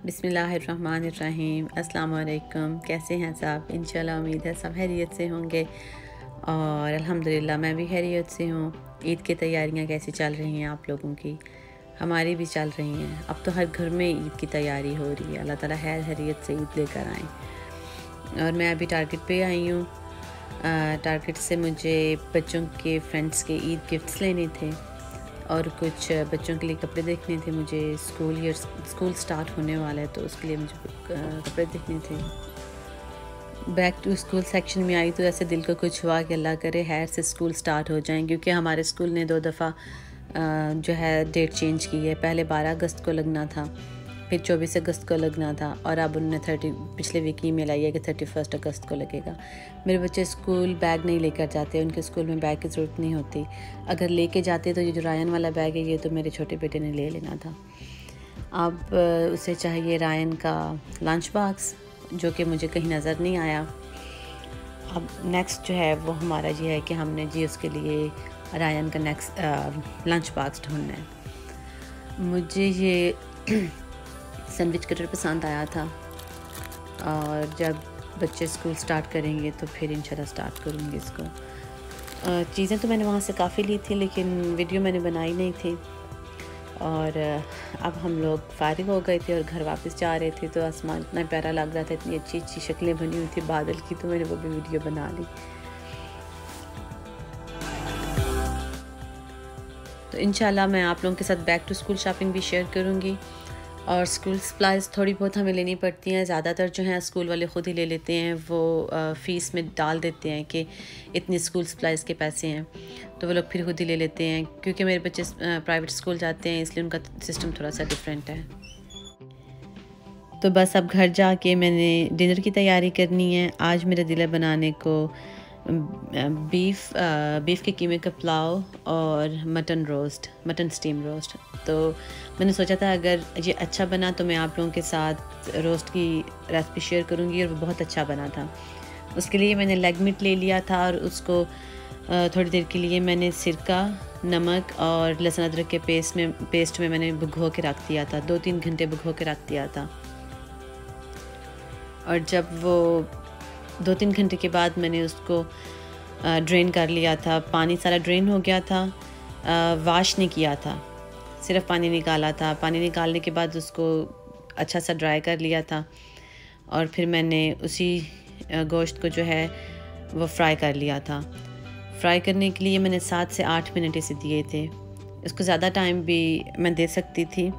बिस्मिल्लाहिर्रहमानिर्रहीम। अस्सलाम वालेकुम। कैसे हैं सब? इंशाल्लाह उम्मीद है सब खैरियत से होंगे और अल्हम्दुलिल्लाह मैं भी खैरियत से हूँ। ईद की तैयारियां कैसी चल रही हैं आप लोगों की? हमारी भी चल रही हैं। अब तो हर घर में ईद की तैयारी हो रही है। अल्लाह ताला खैर खैरियत से ईद लेकर आएँ। और मैं अभी टारगेट पे आई हूँ। टारगेट से मुझे बच्चों के फ्रेंड्स के ईद गिफ्ट्स लेने थे और कुछ बच्चों के लिए कपड़े देखने थे। मुझे स्कूल स्टार्ट होने वाला है तो उसके लिए मुझे कपड़े देखने थे। बैक टू स्कूल सेक्शन में आई तो ऐसे दिल को कुछ हुआ कि अल्लाह करे खैर से स्कूल स्टार्ट हो जाएं, क्योंकि हमारे स्कूल ने 2 दफ़ा जो है डेट चेंज की है। पहले 12 अगस्त को लगना था, फिर 24 अगस्त को लगना था और अब उन्होंने पिछले वीक ईमेल आई है कि 31 अगस्त को लगेगा। मेरे बच्चे स्कूल बैग नहीं लेकर जाते, उनके स्कूल में बैग की ज़रूरत नहीं होती। अगर लेके जाते तो ये जो रायन वाला बैग है ये तो मेरे छोटे बेटे ने ले लेना था। अब उसे चाहिए रायन का लंच बॉक्स, जो कि मुझे कहीं नज़र नहीं आया। अब नेक्स्ट जो है वो हमारा ये है कि हमने जी उसके लिए रायन का नेक्स्ट लंच बॉक्स ढूंढना है। मुझे ये सैंडविच कटर पसंद आया था और जब बच्चे स्कूल स्टार्ट करेंगे तो फिर इंशाल्लाह स्टार्ट करूँगी इसको। चीज़ें तो मैंने वहाँ से काफ़ी ली थी लेकिन वीडियो मैंने बनाई नहीं थी। और अब हम लोग फारिग हो गए थे और घर वापस जा रहे थे तो आसमान इतना प्यारा लग रहा था, इतनी अच्छी अच्छी शक्लें बनी हुई थी बादल की, तो मैंने वो भी वीडियो बना ली। तो इंशाल्लाह मैं आप लोगों के साथ बैक टू स्कूल शॉपिंग भी शेयर करूँगी। और स्कूल सप्लाइज़ थोड़ी बहुत हमें लेनी पड़ती हैं, ज़्यादातर जो हैं स्कूल वाले ख़ुद ही ले लेते हैं। वो फ़ीस में डाल देते हैं कि इतनी स्कूल सप्लाइज़ के पैसे हैं, तो वो लोग फिर खुद ही ले लेते हैं। क्योंकि मेरे बच्चे प्राइवेट स्कूल जाते हैं इसलिए उनका सिस्टम थोड़ा सा डिफरेंट है। तो बस अब घर जाके मैंने डिनर की तैयारी करनी है। आज मेरा दिल है बनाने को बीफ के कीमे का पुलाव और मटन स्टीम रोस्ट। तो मैंने सोचा था अगर ये अच्छा बना तो मैं आप लोगों के साथ रोस्ट की रेसिपी शेयर करूँगी, और वो बहुत अच्छा बना था। उसके लिए मैंने लेग मीट ले लिया था और उसको थोड़ी देर के लिए मैंने सिरका, नमक और लहसुन अदरक के पेस्ट में मैंने भिगो के रख दिया था। 2-3 घंटे भिगो के रख दिया था। और जब वो 2-3 घंटे के बाद मैंने उसको ड्रेन कर लिया था, पानी सारा ड्रेन हो गया था। वाश नहीं किया था, सिर्फ पानी निकाला था। पानी निकालने के बाद उसको अच्छा सा ड्राई कर लिया था और फिर मैंने उसी गोश्त को जो है वो फ्राई कर लिया था। फ्राई करने के लिए मैंने 7 से 8 मिनट इसे दिए थे। इसको ज़्यादा टाइम भी मैं दे सकती थी।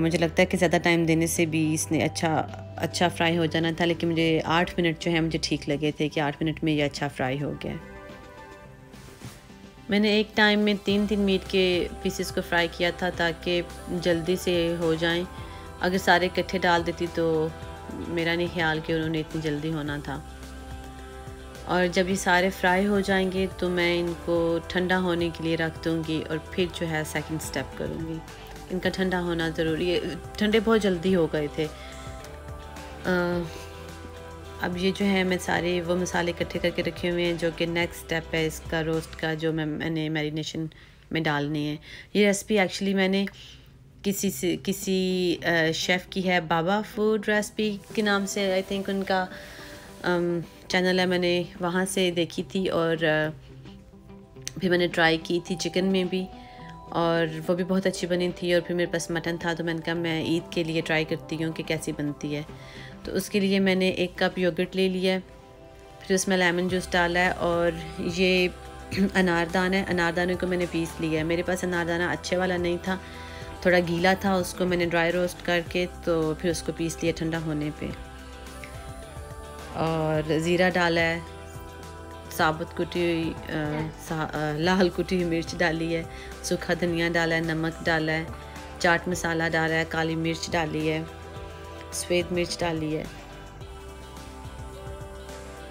मुझे लगता है कि ज़्यादा टाइम देने से भी इसने अच्छा फ्राई हो जाना था, लेकिन मुझे 8 मिनट जो है मुझे ठीक लगे थे कि 8 मिनट में ये अच्छा फ्राई हो गया। मैंने एक टाइम में 3-3 मीट के पीसेस को फ्राई किया था ताकि जल्दी से हो जाएं। अगर सारे इकट्ठे डाल देती तो मेरा नहीं ख्याल कि उन्होंने इतनी जल्दी होना था। और जब ये सारे फ्राई हो जाएंगे तो मैं इनको ठंडा होने के लिए रख दूँगी और फिर जो है सेकंड स्टेप करूँगी। इनका ठंडा होना ज़रूरी है, ठंडे बहुत जल्दी हो गए थे। अब ये जो है मैं सारे वो मसाले इकट्ठे करके रखे हुए हैं जो कि नेक्स्ट स्टेप है इसका रोस्ट का, जो मैंने मैरिनेशन में डालनी है। ये रेसिपी एक्चुअली मैंने किसी शेफ़ की है, बाबा फूड रेसिपी के नाम से आई थिंक उनका चैनल है। मैंने वहाँ से देखी थी और फिर मैंने ट्राई की थी चिकन में भी, और वो भी बहुत अच्छी बनी थी। और फिर मेरे पास मटन था तो मैंने कहा मैं ईद के लिए ट्राई करती हूँ कि कैसी बनती है। तो उसके लिए मैंने 1 कप योगर्ट ले लिया है, फिर उसमें लेमन जूस डाला है और ये अनारदाना है। अनारदाने को मैंने पीस लिया है। मेरे पास अनारदाना अच्छे वाला नहीं था, थोड़ा गीला था। उसको मैंने ड्राई रोस्ट करके तो फिर उसको पीस लिया ठंडा होने पे। और ज़ीरा डाला है, साबुत कुटी हुई लाल कुटी हुई मिर्च डाली है, सूखा धनिया डाला है, नमक डाला है, चाट मसाला डाला है, काली मिर्च डाली है, सफ़ेद मिर्च डाली है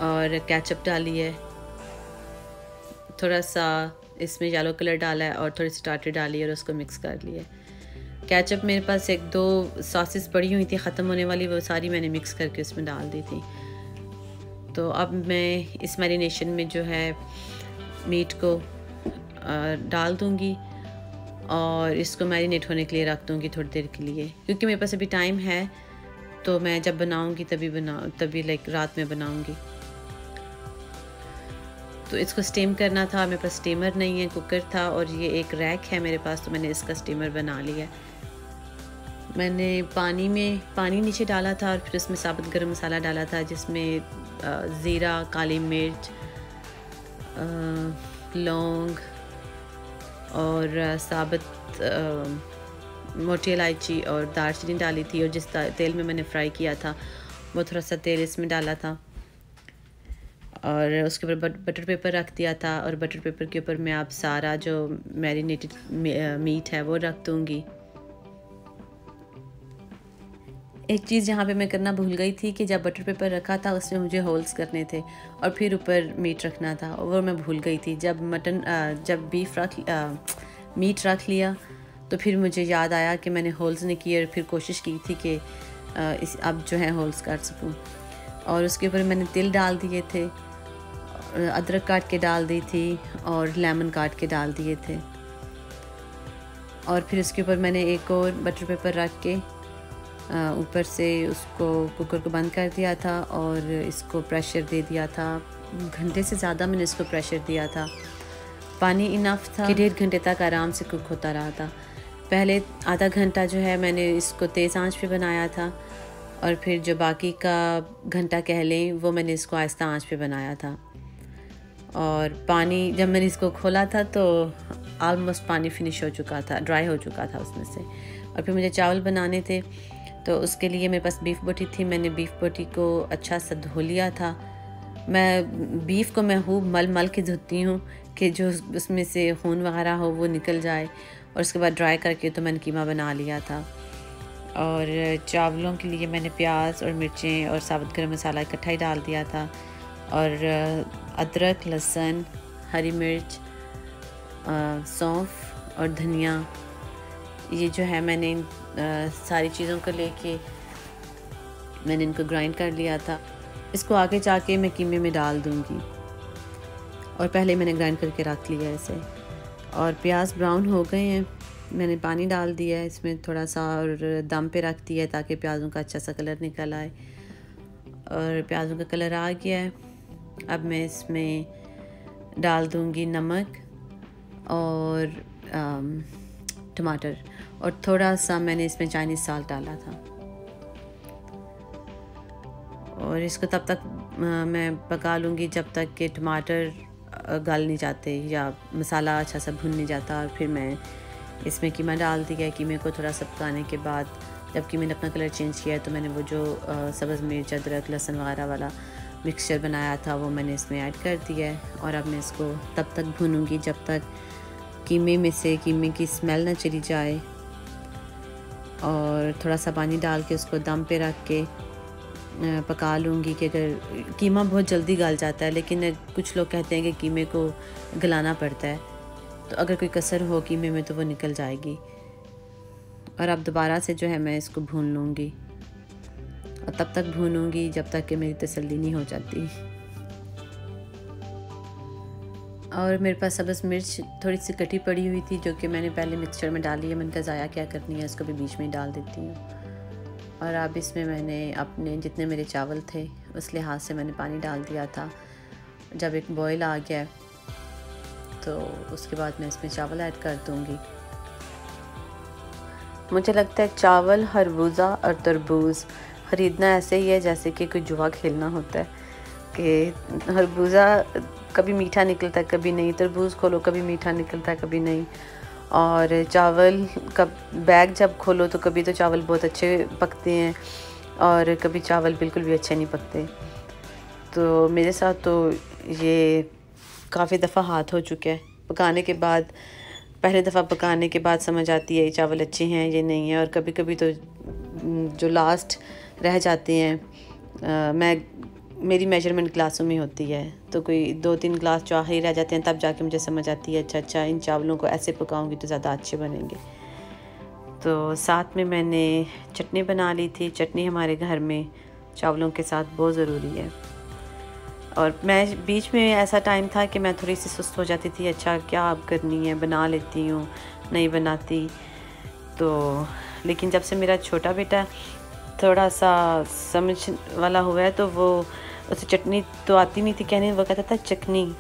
और केचप डाली है। थोड़ा सा इसमें येलो कलर डाला है और थोड़ी सी टाटर डाली है और उसको मिक्स कर लिया। केचप मेरे पास 1-2 सॉसेस पड़ी हुई थी ख़त्म होने वाली, वो सारी मैंने मिक्स करके उसमें डाल दी थी। तो अब मैं इस मैरिनेशन में जो है मीट को डाल दूँगी और इसको मैरिनेट होने के लिए रख दूँगी थोड़ी देर के लिए, क्योंकि मेरे पास अभी टाइम है, तो मैं जब बनाऊँगी तभी लाइक रात में बनाऊँगी। तो इसको स्टीम करना था, मेरे पास स्टीमर नहीं है, कुकर था और ये एक रैक है मेरे पास, तो मैंने इसका स्टीमर बना लिया। मैंने पानी नीचे डाला था और फिर उसमें साबुत गरम मसाला डाला था, जिसमें ज़ीरा, काली मिर्च, लौंग और साबुत मोटी इलायची और दालचीनी डाली थी। और जिस तेल में मैंने फ्राई किया था वो थोड़ा सा तेल इसमें डाला था और उसके ऊपर बटर पेपर रख दिया था। और बटर पेपर के ऊपर मैं अब सारा जो मैरिनेटेड मीट है वो रख दूँगी। एक चीज़ यहाँ पे मैं करना भूल गई थी कि जब बटर पेपर रखा था उसमें मुझे होल्स करने थे और फिर ऊपर मीट रखना था, और वो मैं भूल गई थी। जब मीट रख लिया तो फिर मुझे याद आया कि मैंने होल्स नहीं किए और फिर कोशिश की थी कि अब जो है होल्स कर सकूँ। और उसके ऊपर मैंने तिल डाल दिए थे, अदरक काट के डाल दी थी और लेमन काट के डाल दिए थे। और फिर उसके ऊपर मैंने एक और बटर पेपर रख के ऊपर से उसको कुकर को बंद कर दिया था और इसको प्रेशर दे दिया था। घंटे से ज़्यादा मैंने इसको प्रेशर दिया था। पानी इनफ था कि 1.5 घंटे तक आराम से कुक होता रहा था। पहले आधा घंटा जो है मैंने इसको तेज़ आंच पे बनाया था और फिर जो बाकी का घंटा कह लें वो मैंने इसको आहिस्ता आंच पे बनाया था। और पानी जब मैंने इसको खोला था तो ऑलमोस्ट पानी फिनिश हो चुका था, ड्राई हो चुका था उसमें से। और फिर मुझे चावल बनाने थे, तो उसके लिए मेरे पास बीफ बोटी थी। मैंने बीफ बोटी को अच्छा सा धो लिया था। मैं बीफ को मैं खूब मल के धोती हूँ कि जो उसमें से खून वगैरह हो वो निकल जाए। और उसके बाद ड्राई करके तो मैंने कीमा बना लिया था। और चावलों के लिए मैंने प्याज और मिर्चें और साबुत गरम मसाला इकट्ठा ही डाल दिया था। और अदरक, लहसुन, हरी मिर्च, सौंफ और धनिया, ये जो है मैंने इन सारी चीज़ों को लेके मैंने इनको ग्राइंड कर लिया था। इसको आगे जाके मैं कीमे में डाल दूँगी और पहले मैंने ग्राइंड करके रख लिया इसे। और प्याज ब्राउन हो गए हैं, मैंने पानी डाल दिया है इसमें थोड़ा सा और दम पे रख दिया है ताकि प्याज़ों का अच्छा सा कलर निकल आए। और प्याज़ों का कलर आ गया है। अब मैं इसमें डाल दूँगी नमक और टमाटर, और थोड़ा सा मैंने इसमें चाइनीज़ साल्ट डाला था। और इसको तब तक मैं पका लूँगी जब तक कि टमाटर गल नहीं जाते या मसाला अच्छा सा भुन नहीं जाता। और फिर मैं इसमें कीमा डाल दिया। कीमे को थोड़ा सा पकाने के बाद जब कीमे ने अपना कलर चेंज किया तो मैंने वो जो सब्ज़ मिर्च, अदरक, लहसुन वगैरह वाला मिक्सचर बनाया था वो मैंने इसमें ऐड कर दिया है। और अब मैं इसको तब तक भूनूंगी जब तक कीमे में से कीमे की स्मेल ना चली जाए। और थोड़ा सा पानी डाल के उसको दम पे रख के पका लूँगी कि अगर कीमा बहुत जल्दी गल जाता है, लेकिन कुछ लोग कहते हैं कि कीमे को गलाना पड़ता है, तो अगर कोई कसर हो कीमे में तो वो निकल जाएगी। और अब दोबारा से जो है मैं इसको भून लूँगी और तब तक भूनूँगी जब तक कि मेरी तसल्ली नहीं हो जाती। और मेरे पास सब्ज़ मिर्च थोड़ी सी कटी पड़ी हुई थी जो कि मैंने पहले मिक्सचर में डाली है। मैंने कहा ज़ाया क्या करनी है, इसको भी बीच में ही डाल देती हूँ। और अब इसमें मैंने अपने जितने मेरे चावल थे उस लिहाज से मैंने पानी डाल दिया था। जब एक बॉयल आ गया तो उसके बाद मैं इसमें चावल ऐड कर दूँगी। मुझे लगता है चावल, खरबूजा और तरबूज ख़रीदना ऐसे ही है जैसे कि कोई जुआ खेलना होता है कि खरबूजा कभी मीठा निकलता है कभी नहीं, तरबूज खोलो कभी मीठा निकलता है कभी नहीं। और चावल का बैग जब खोलो तो कभी तो चावल बहुत अच्छे पकते हैं और कभी चावल बिल्कुल भी अच्छे नहीं पकते। तो मेरे साथ तो ये काफ़ी दफ़ा हाथ हो चुका है। पकाने के बाद, पहले दफ़ा पकाने के बाद समझ आती है ये चावल अच्छे हैं ये नहीं है। और कभी कभी तो जो लास्ट रह जाते हैं, मेरी मेजरमेंट ग्लासों में होती है, तो कोई 2-3 ग्लास जो आखिरी रह जाते हैं तब जाके मुझे समझ आती है अच्छा इन चावलों को ऐसे पकाऊंगी तो ज़्यादा अच्छे बनेंगे। तो साथ में मैंने चटनी बना ली थी। चटनी हमारे घर में चावलों के साथ बहुत ज़रूरी है। और मैं बीच में ऐसा टाइम था कि मैं थोड़ी सी सुस्त हो जाती थी, अच्छा क्या अब करनी है, बना लेती हूँ, नहीं बनाती। तो लेकिन जब से मेरा छोटा बेटा थोड़ा सा समझ वाला हुआ है तो वो उसे चटनी तो आती नहीं थी कहने, वो कहता था चटनी।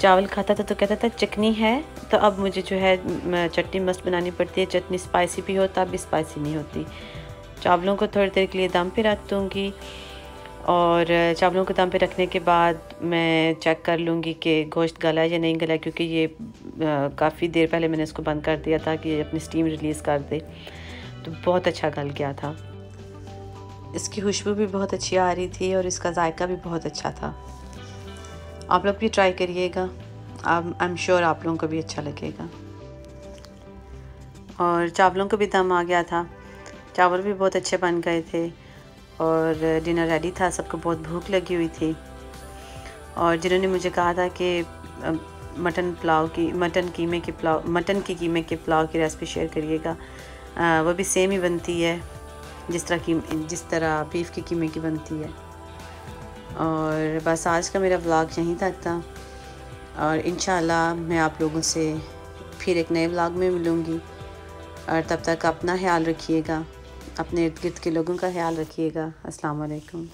चावल खाता था तो कहता था चटनी है। तो अब मुझे जो है चटनी मस्त बनानी पड़ती है। चटनी स्पाइसी भी हो तब भी स्पाइसी नहीं होती। चावलों को थोड़ी देर के लिए दम पे रख दूँगी और चावलों को दम पे रखने के बाद मैं चेक कर लूँगी कि गोश्त गला है या नहीं गला, क्योंकि ये काफ़ी देर पहले मैंने इसको बंद कर दिया था कि ये अपनी स्टीम रिलीज़ कर दे। तो बहुत अच्छा गल गया था। इसकी खुशबू भी बहुत अच्छी आ रही थी और इसका जायका भी बहुत अच्छा था। आप लोग भी ट्राई करिएगा, आई एम श्योर आप लोगों को भी अच्छा लगेगा। और चावलों को भी दम आ गया था, चावल भी बहुत अच्छे बन गए थे और डिनर रेडी था। सबको बहुत भूख लगी हुई थी और जिन्होंने मुझे कहा था कि मटन की कीमे के पुलाव की रेसिपी शेयर करिएगा, वो भी सेम ही बनती है जिस तरह बीफ के कीमे की बनती है। और बस आज का मेरा व्लॉग यहीं तक था और इंशाल्लाह मैं आप लोगों से फिर एक नए व्लॉग में मिलूँगी। और तब तक अपना ख्याल रखिएगा, अपने इर्द गिर्द के लोगों का ख्याल रखिएगा। अस्सलाम वालेकुम।